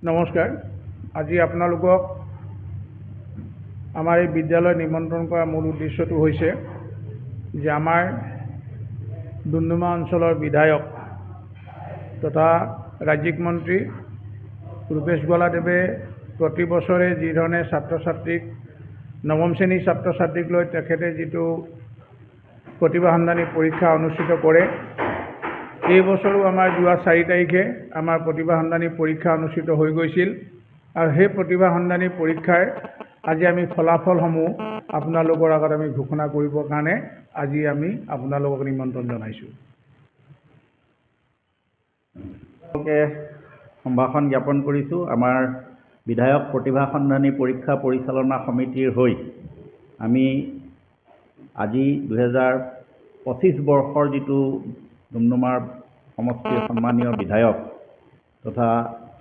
নমস্কাৰ। আজি আপোনালোকক আমাৰ এই বিদ্যালয় নিমন্ত্ৰণ কৰাৰ মূল উদ্দেশ্যটো হৈছে যে আমাৰ ডুমডুমা অঞ্চলৰ বিধায়ক তথা ৰাজ্যিক মন্ত্ৰী ৰূপেশ গোৱালাদেৱে প্ৰতি বছৰে যি ধৰণে ছাত্ৰ ছাত্ৰীক নৱম শ্ৰেণীৰ ছাত্ৰ ছাত্ৰীক লৈ তেখেতে যিটো প্ৰতিভা সন্ধানী পৰীক্ষা অনুষ্ঠিত কৰে, এই বছৰো আমাৰ যোৱা 4 তাৰিখে আমাৰ প্ৰতিভা সন্ধানী পৰীক্ষা অনুষ্ঠিত হৈ গৈছিল আৰু সেই প্ৰতিভা সন্ধানী পৰীক্ষাৰ আজি আমি ফলাফলসমূহ আপোনালোকৰ আগত আমি ঘোষণা কৰিবৰ কাৰণে আজি আমি আপোনালোকক নিমন্ত্ৰণ জনাইছোঁ। সম্ভাষণ জ্ঞাপন কৰিছোঁ। আমাৰ বিধায়ক প্ৰতিভা সন্ধানী পৰীক্ষা পৰিচালনা সমিতিৰ হৈ আমি আজি 2025 বৰ্ষৰ যিটো ডুমডুমাৰ সমষ্টিৰ সন্মানীয় বিধায়ক তথা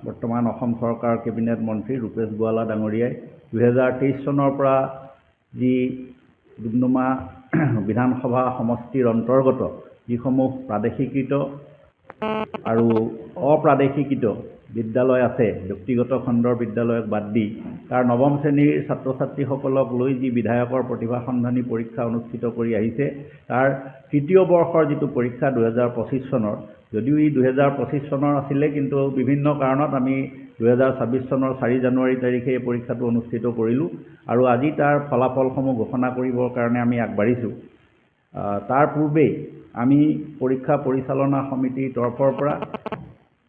বৰ্তমান অসম চৰকাৰৰ কেবিনেট মন্ত্ৰী ৰূপেশ গোৱালা ডাঙৰীয়াই 2023 চনৰ পৰা যি ডুমডুমা বিধানসভা সমষ্টিৰ অন্তৰ্গত যিসমূহ প্ৰাদেশিকৃত আৰু অপ্ৰাদেশিকৃত বিদ্যালয় আছে, ব্যক্তিগত খণ্ডৰ বিদ্যালয়ক বাদ দি তাৰ নৱম শ্ৰেণীৰ ছাত্ৰ ছাত্ৰীসকলক লৈ যি বিধায়কৰ প্ৰতিভা সন্ধানী পৰীক্ষা অনুষ্ঠিত কৰি আহিছে, তাৰ তৃতীয় বৰ্ষৰ যিটো পৰীক্ষা 2025 চনৰ, যদিও ই 2025 চনৰ আছিলে, কিন্তু বিভিন্ন কাৰণত আমি 2026 চনৰ 4 জানুৱাৰী তাৰিখে এই পৰীক্ষাটো অনুষ্ঠিত কৰিলোঁ আৰু আজি তাৰ ফলাফলসমূহ ঘোষণা কৰিবৰ কাৰণে আমি আগবাঢ়িছোঁ। তাৰ পূৰ্বেই আমি পৰীক্ষা পৰিচালনা সমিতিৰ তৰফৰ পৰা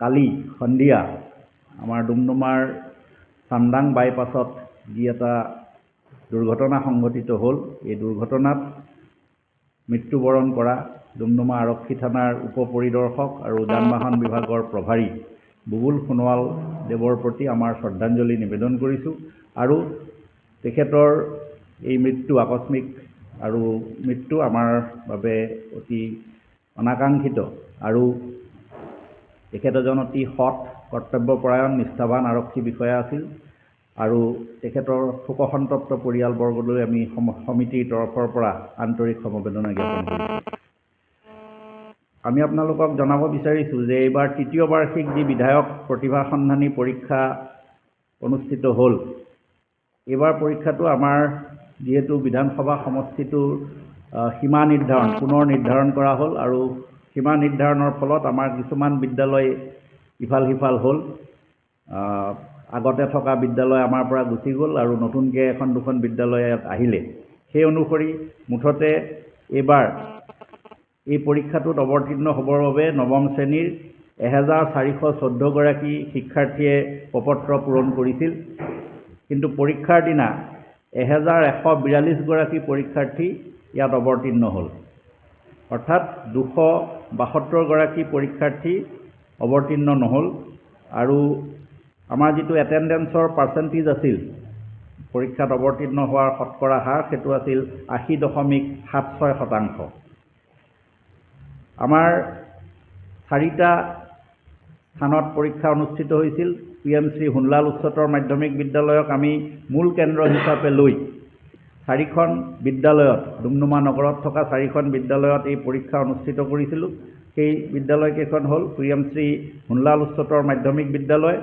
কালি সন্ধিয়া আমাৰ ডুমডুমাৰ চান্দাং বাইপাছত যি এটা দুৰ্ঘটনা সংঘটিত হ'ল, এই দুৰ্ঘটনাত মৃত্যুবৰণ কৰা ডুমডুমা আৰক্ষী থানাৰ উপ পৰিদৰ্শক আৰু যান বাহন বিভাগৰ প্ৰভাৰী বুবুল সোণোৱাল দেৱৰ প্ৰতি আমাৰ শ্ৰদ্ধাঞ্জলি নিবেদন কৰিছোঁ আৰু তেখেতৰ এই আকস্মিক মৃত্যু আমাৰ বাবে অতি অনাকাংক্ষিত আৰু তেখেত এজন অতি সৎ, কৰ্তব্যপৰায়ণ, নিষ্ঠাৱান আৰক্ষী বিষয়া আছিল আৰু তেখেতৰ শোকসন্তপ্ত পৰিয়ালবৰ্গলৈ আমি সমিতিৰ তৰফৰ পৰা আন্তৰিক সমবেদনা জ্ঞাপন কৰিছোঁ। আমি আপোনালোকক জনাব বিচাৰিছোঁ যে এইবাৰ তৃতীয় বাৰ্ষিক যি বিধায়ক প্ৰতিভা সন্ধানী পৰীক্ষা অনুষ্ঠিত হ'ল, এইবাৰ পৰীক্ষাটো আমাৰ যিহেতু বিধানসভা সমষ্টিটোৰ সীমা পুনৰ নিৰ্ধাৰণ কৰা হ'ল আৰু সীমা নিৰ্ধাৰণৰ ফলত আমাৰ কিছুমান বিদ্যালয় ইফাল সিফাল হ'ল। আগতে থকা বিদ্যালয় আমাৰ পৰা গুচি গ'ল আৰু নতুনকৈ এখন দুখন বিদ্যালয় ইয়াত আহিলে। সেই অনুসৰি মুঠতে এইবাৰ এই পৰীক্ষাটোত অৱতীৰ্ণ হ'বৰ বাবে নৱম শ্ৰেণীৰ 1414 গৰাকী শিক্ষাৰ্থীয়ে প্ৰপত্ৰ পূৰণ কৰিছিল, কিন্তু পৰীক্ষাৰ দিনা 1142 গৰাকী পৰীক্ষাৰ্থী ইয়াত অৱতীৰ্ণ হ'ল। অৰ্থাৎ 272 গৰাকী পৰীক্ষাৰ্থী অৱতীৰ্ণ নহ'ল আৰু আমাৰ যিটো এটেণ্ডেঞ্চৰ পাৰ্চেণ্টেজ আছিল, পৰীক্ষাত অৱতীৰ্ণ হোৱাৰ শতকৰা হাৰ, সেইটো আছিল 80.76%। আমাৰ 4টা স্থানত পৰীক্ষা অনুষ্ঠিত হৈছিল। PMC সোণলাল উচ্চতৰ মাধ্যমিক বিদ্যালয়ক আমি মূল কেন্দ্ৰ হিচাপে লৈ 4খন বিদ্যালয়ত, ডুমডুমা নগৰত থকা 4খন বিদ্যালয়ত এই পৰীক্ষা অনুষ্ঠিত কৰিছিলোঁ। সেই বিদ্যালয়কেইখন হ'ল PMC সোণলাল উচ্চতৰ মাধ্যমিক বিদ্যালয়।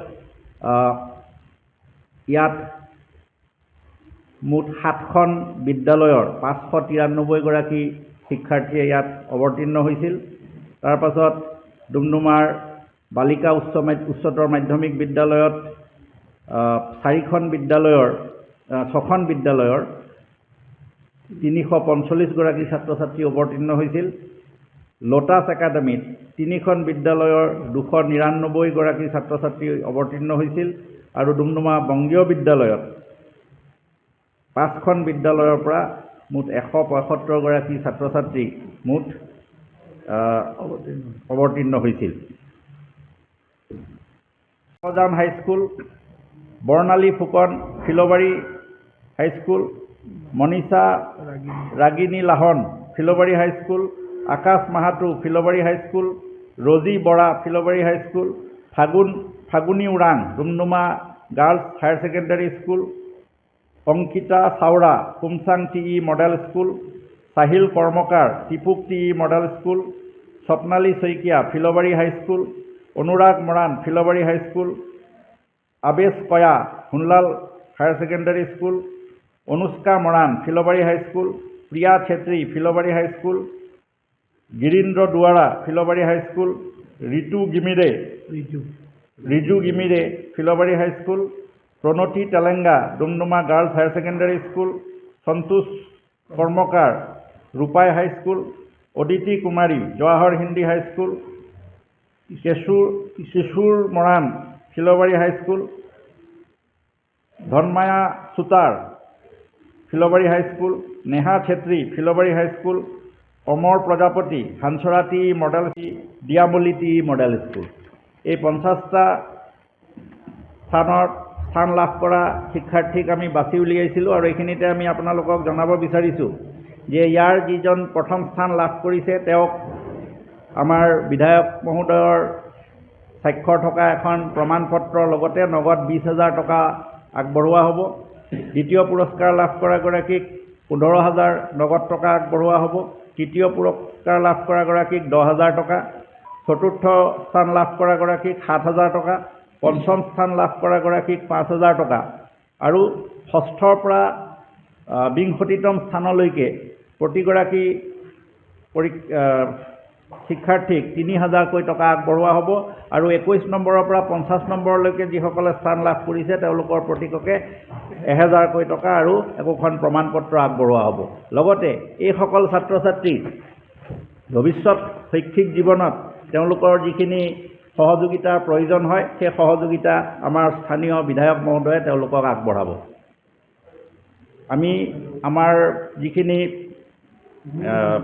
ইয়াত মুঠ 7খন বিদ্যালয়ৰ 593 গৰাকী শিক্ষাৰ্থীয়ে ইয়াত অৱতীৰ্ণ হৈছিল। তাৰ পাছত ডুমডুমাৰ বালিকা উচ্চতৰ মাধ্যমিক বিদ্যালয়ত 6খন বিদ্যালয়ৰ 345 গৰাকী ছাত্ৰ ছাত্ৰী অৱতীৰ্ণ হৈছিল। লোটাছ একাডেমীত 3খন বিদ্যালয়ৰ 299 গৰাকী ছাত্ৰ ছাত্ৰী অৱতীৰ্ণ হৈছিল আৰু ডুমডুমা বংগীয় বিদ্যালয়ত 5খন বিদ্যালয়ৰ পৰা মুঠ 175 গৰাকী ছাত্ৰ ছাত্ৰী মুঠ অৱতীৰ্ণ হৈছিল। Sajan high school, Bornali Phukan Philbari high school, Manisha Ragini Lahon Philbari high school, Akash Mahato Philbari high school, Roji Bora Philbari high school, Phaguni Orang Doomdooma girls higher secondary school, Ankita Chaora Kumchang TE model school, Sahil Karmakar Tipuk TE model school, Swapnali Saikia Philbari high school, Anurag Moran Philbari high school, Abesh Koya Hunlal higher secondary school, Anushka Moran Philbari high school, Priya Chhetri Philbari high school, Girindra Duwara Philbari high school, Riju গিমিৰে Philobari high school, Pranati Telenga Doomdooma girls higher secondary school, Santosh Karmakar Rupai high school, Aditi Kumari Jawahar Hindi high school, Kishor Moran Philbari high school, Dhanmaya Chutar Philbari high school, Neha Chhetri Philbari high school, Amar Prajapati Hancharati model ডিয়ামলিটি model school. এই 50টা স্থান লাভ কৰা শিক্ষাৰ্থীক আমি বাছি উলিয়াইছিলোঁ আৰু এইখিনিতে আমি আপোনালোকক জনাব বিচাৰিছোঁ যে ইয়াৰ যিজন প্ৰথম স্থান লাভ কৰিছে তেওঁক আমাৰ বিধায়ক মহোদয়ৰ স্বাক্ষৰ থকা এখন প্ৰমাণ পত্ৰৰ লগতে নগদ 20,000 টকা আগবঢ়োৱা হ'ব। দ্বিতীয় পুৰস্কাৰ লাভ কৰা গৰাকীক 15,000 নগদ টকা আগবঢ়োৱা হ'ব। তৃতীয় পুৰস্কাৰ লাভ কৰা গৰাকীক 10,000 টকা, চতুৰ্থ স্থান লাভ কৰা গৰাকীক 7,000 টকা, পঞ্চম স্থান লাভ কৰা গৰাকীক 5,000 টকা আৰু ষষ্ঠৰ পৰা 20তম স্থানলৈকে প্ৰতিগৰাকী শিক্ষাৰ্থীক 3,000কৈ টকা আগবঢ়োৱা হ'ব আৰু 21 নম্বৰৰ পৰা 50 নম্বৰলৈকে যিসকলে স্থান লাভ কৰিছে তেওঁলোকৰ প্ৰত্যেককে 1,000কৈ টকা আৰু একোখন প্ৰমাণ পত্ৰ আগবঢ়োৱা হ'ব। লগতে এইসকল ছাত্ৰ ছাত্ৰী ভৱিষ্যত শৈক্ষিক জীৱনত তেওঁলোকৰ যিখিনি সহযোগিতাৰ প্ৰয়োজন হয় সেই সহযোগিতা আমাৰ স্থানীয় বিধায়ক মহোদয়ে তেওঁলোকক আগবঢ়াব। আমি আমাৰ যিখিনি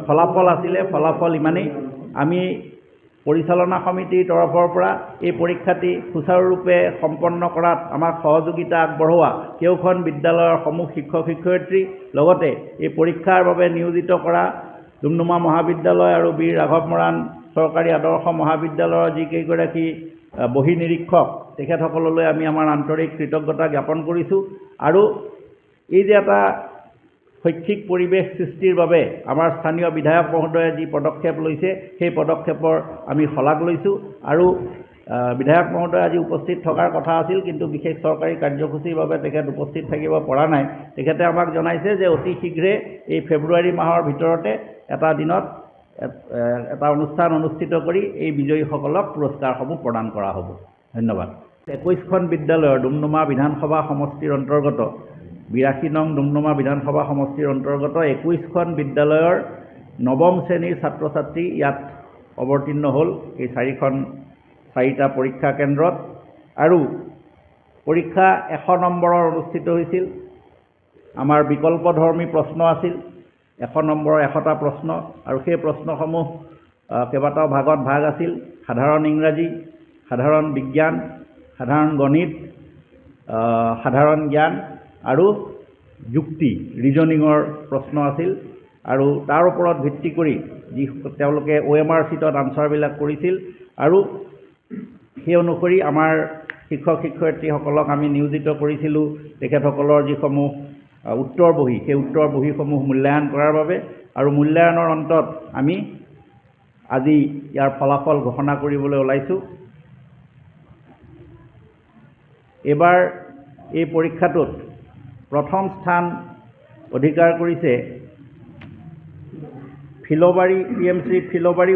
ফলাফল আছিলে ফলাফল ইমানেই। আমি পৰিচালনা সমিতিৰ তৰফৰ পৰা এই পৰীক্ষাটি সুচাৰুৰূপে সম্পন্ন কৰাত আমাক সহযোগিতা আগবঢ়োৱা কেওখন বিদ্যালয়ৰ সমূহ শিক্ষক শিক্ষয়িত্ৰী, লগতে এই পৰীক্ষাৰ বাবে নিয়োজিত কৰা ডুমডুমা মহাবিদ্যালয় আৰু বীৰ ৰাঘৱ মৰাণ চৰকাৰী আদৰ্শ মহাবিদ্যালয়ৰ যিকেইগৰাকী বহি নিৰীক্ষক তেখেতসকললৈ আমি আমাৰ আন্তৰিক কৃতজ্ঞতা জ্ঞাপন কৰিছোঁ। আৰু এই যে এটা শৈক্ষিক পৰিৱেশ সৃষ্টিৰ বাবে আমাৰ স্থানীয় বিধায়ক মহোদয়ে যি পদক্ষেপ লৈছে সেই পদক্ষেপৰ আমি শলাগ লৈছোঁ। আৰু বিধায়ক মহোদয় আজি উপস্থিত থকাৰ কথা আছিল, কিন্তু বিশেষ চৰকাৰী কাৰ্যসূচীৰ বাবে তেখেত উপস্থিত থাকিব পৰা নাই। তেখেতে আমাক জনাইছে যে অতি শীঘ্ৰে এই ফেব্ৰুৱাৰী মাহৰ ভিতৰতে এটা দিনত এটা অনুষ্ঠান অনুষ্ঠিত কৰি এই বিজয়ীসকলক পুৰস্কাৰসমূহ প্ৰদান কৰা হ'ব। ধন্যবাদ। 21খন বিদ্যালয়ৰ ডুমডুমা বিধানসভা সমষ্টিৰ অন্তৰ্গত 82 নং ডুমডুমা বিধানসভা সমষ্টিৰ অন্তৰ্গত 21খন বিদ্যালয়ৰ নৱম শ্ৰেণীৰ ছাত্ৰ ছাত্ৰী ইয়াত অৱতীৰ্ণ হ'ল এই 4টা পৰীক্ষা কেন্দ্ৰত। আৰু পৰীক্ষা 100 নম্বৰৰ অনুষ্ঠিত হৈছিল। আমাৰ বিকল্পধৰ্মী প্ৰশ্ন আছিল 100 নম্বৰৰ 100টা প্ৰশ্ন আৰু সেই প্ৰশ্নসমূহ কেইবাটাও ভাগত ভাগ আছিল। সাধাৰণ ইংৰাজী, সাধাৰণ বিজ্ঞান, সাধাৰণ গণিত, সাধাৰণ জ্ঞান আৰু যুক্তি ৰিজনিঙৰ প্ৰশ্ন আছিল। আৰু তাৰ ওপৰত ভিত্তি কৰি তেওঁলোকে OMR চিটত আনচাৰবিলাক কৰিছিল আৰু সেই অনুসৰি আমাৰ শিক্ষক শিক্ষয়িত্ৰীসকলক আমি নিয়োজিত কৰিছিলোঁ তেখেতসকলৰ যিসমূহ উত্তৰ বহী সেই উত্তৰ বহীসমূহ মূল্যায়ন কৰাৰ বাবে। আৰু মূল্যায়নৰ অন্তত আমি আজি ইয়াৰ ফলাফল ঘোষণা কৰিবলৈ ওলাইছোঁ। এইবাৰ এই পৰীক্ষাটোত প্ৰথম স্থান অধিকাৰ কৰিছে ফিলবাৰী PMC ফিলবাৰী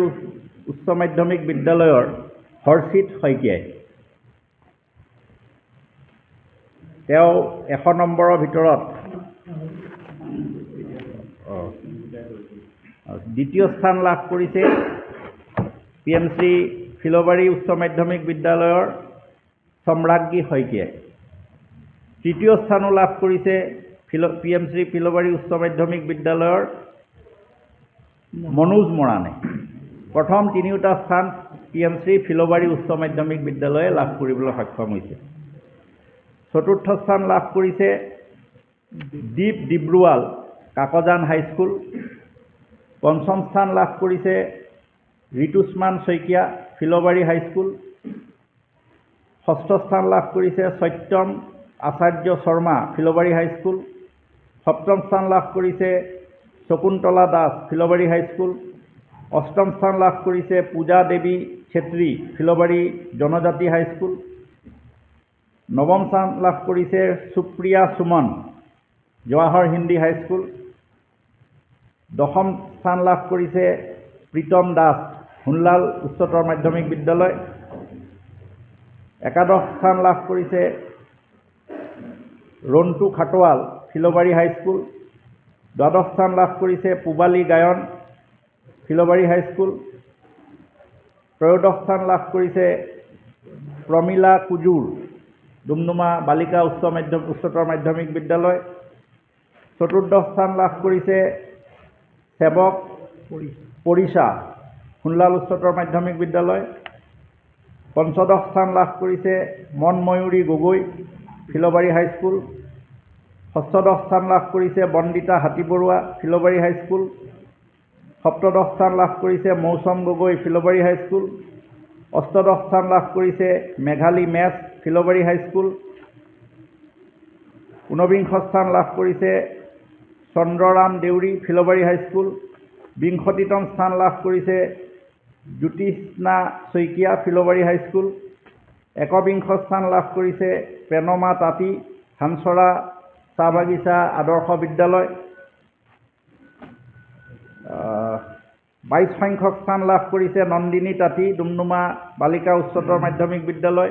উচ্চ মাধ্যমিক বিদ্যালয়ৰ হৰ্ষিত শইকীয়াই। তেওঁ 100 নম্বৰৰ ভিতৰত দ্বিতীয় স্থান লাভ কৰিছে PMC ফিলবাৰী উচ্চ মাধ্যমিক বিদ্যালয়ৰ সম্ৰাজ্ঞী শইকীয়াই। তৃতীয় স্থানো লাভ কৰিছে PMC ফিলবাৰী উচ্চ মাধ্যমিক বিদ্যালয়ৰ মনোজ মৰাণে। প্ৰথম 3টা স্থান PMC ফিলবাৰী উচ্চ মাধ্যমিক বিদ্যালয়ে লাভ কৰিবলৈ সক্ষম হৈছে। চতুৰ্থ স্থান লাভ কৰিছে দীপ ডিব্ৰুৱাল কাকজান হাইস্কুল। পঞ্চম স্থান লাভ কৰিছে ঋতুস্মান শইকীয়া ফিলবাৰী হাইস্কুল। ষষ্ঠ স্থান লাভ কৰিছে সত্যম আচাৰ্য শৰ্মা ফিলবাৰী হাইস্কুল। সপ্তম স্থান লাভ কৰিছে শকুন্তলা দাস ফিলবাৰী হাইস্কুল। অষ্টম স্থান লাভ কৰিছে পূজা দেৱী ছেত্ৰী ফিলবাৰী জনজাতি হাইস্কুল। নৱম স্থান লাভ কৰিছে সুপ্ৰিয়া সুমন, জৱাহৰ হিন্দী হাইস্কুল। দশম স্থান লাভ কৰিছে প্ৰীতম দাস, সোণলাল উচ্চতৰ মাধ্যমিক বিদ্যালয়। একাদশ স্থান লাভ কৰিছে ৰন্টু খাটোৱাল, ফিলবাৰী হাইস্কুল। দ্বাদশ স্থান লাভ কৰিছে পূবালী গায়ন, ফিলবাৰী হাইস্কুল। ত্ৰয়োদশ স্থান লাভ কৰিছে প্ৰমীলা কুজুৰ, ডুমডুমা বালিকা উচ্চতৰ মাধ্যমিক বিদ্যালয়। চতুৰ্দশ স্থান লাভ কৰিছে সেৱক পৰিছা, সোণলাল উচ্চতৰ মাধ্যমিক বিদ্যালয়। পঞ্চদশ স্থান লাভ কৰিছে মনময়ূৰী গগৈ, ফিলবাৰী হাইস্কুল। ষষ্ঠদশ স্থান লাভ কৰিছে বন্দিতা হাতীবৰুৱা, ফিলবাৰী হাইস্কুল। সপ্তদশ স্থান লাভ কৰিছে মৌচম গগৈ, ফিলবাৰী হাইস্কুল। অষ্টদশ স্থান লাভ কৰিছে মেঘালী মেছ, ফিলবাৰী হাইস্কুল। ঊনবিংশ স্থান লাভ কৰিছে চন্দ্ৰৰাম দেউৰী, ফিলবাৰী হাইস্কুল। বিংশতিতম স্থান লাভ কৰিছে জ্যোতিষ্না শইকীয়া, ফিলবাৰী হাইস্কুল। একবিংশ স্থান লাভ কৰিছে প্ৰেৰণা তাঁতী, হানচৰা চাহ বাগিচা আদৰ্শ বিদ্যালয়। 22 সংখ্যক স্থান লাভ কৰিছে নন্দিনী তাঁতী, ডুমডুমা বালিকা উচ্চতৰ মাধ্যমিক বিদ্যালয়।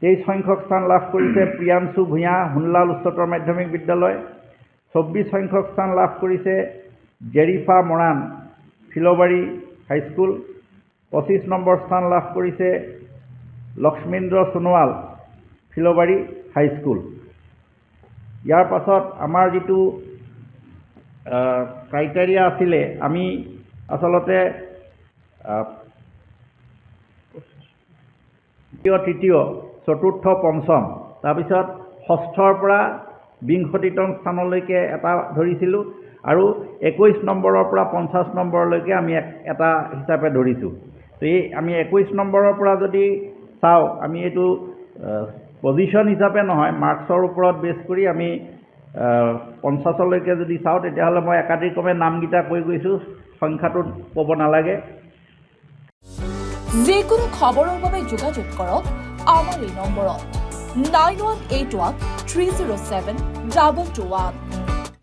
23 সংখ্যক স্থান লাভ কৰিছে প্ৰিয়াংশু ভূঞা, সোণলাল উচ্চতৰ মাধ্যমিক বিদ্যালয়। 24 সংখ্যক স্থান লাভ কৰিছে জেৰিফা মৰাণ, ফিলবাৰী হাইস্কুল। 25 নম্বৰ স্থান লাভ কৰিছে লক্ষ্মীন্দ্ৰ সোণোৱাল, ফিলবাৰী হাইস্কুল। ইয়াৰ পাছত আমাৰ যিটো ক্ৰাইটেৰিয়া আছিলে, আমি আচলতে দ্বিতীয়, তৃতীয়, চতুৰ্থ, পঞ্চম, তাৰপিছত ষষ্ঠৰ পৰা 20তম স্থানলৈকে এটা ধৰিছিলোঁ আৰু 21 নম্বৰৰ পৰা 50 নম্বৰলৈকে আমি এটা হিচাপে ধৰিছোঁ। তো এই আমি 21 নম্বৰৰ পৰা যদি চাওঁ, আমি এইটো পজিশ্যন হিচাপে নহয়, মাৰ্কছৰ ওপৰত বেছ কৰি আমি 50লৈকে যদি চাওঁ, তেতিয়াহ'লে মই একাধিক্ৰমে নামকেইটা কৈ গৈছোঁ, সংখ্যাটো ক'ব নালাগে। যিকোনো খবৰৰ বাবে যোগাযোগ কৰক আমাৰ এই নম্বৰত 9181 307 2221।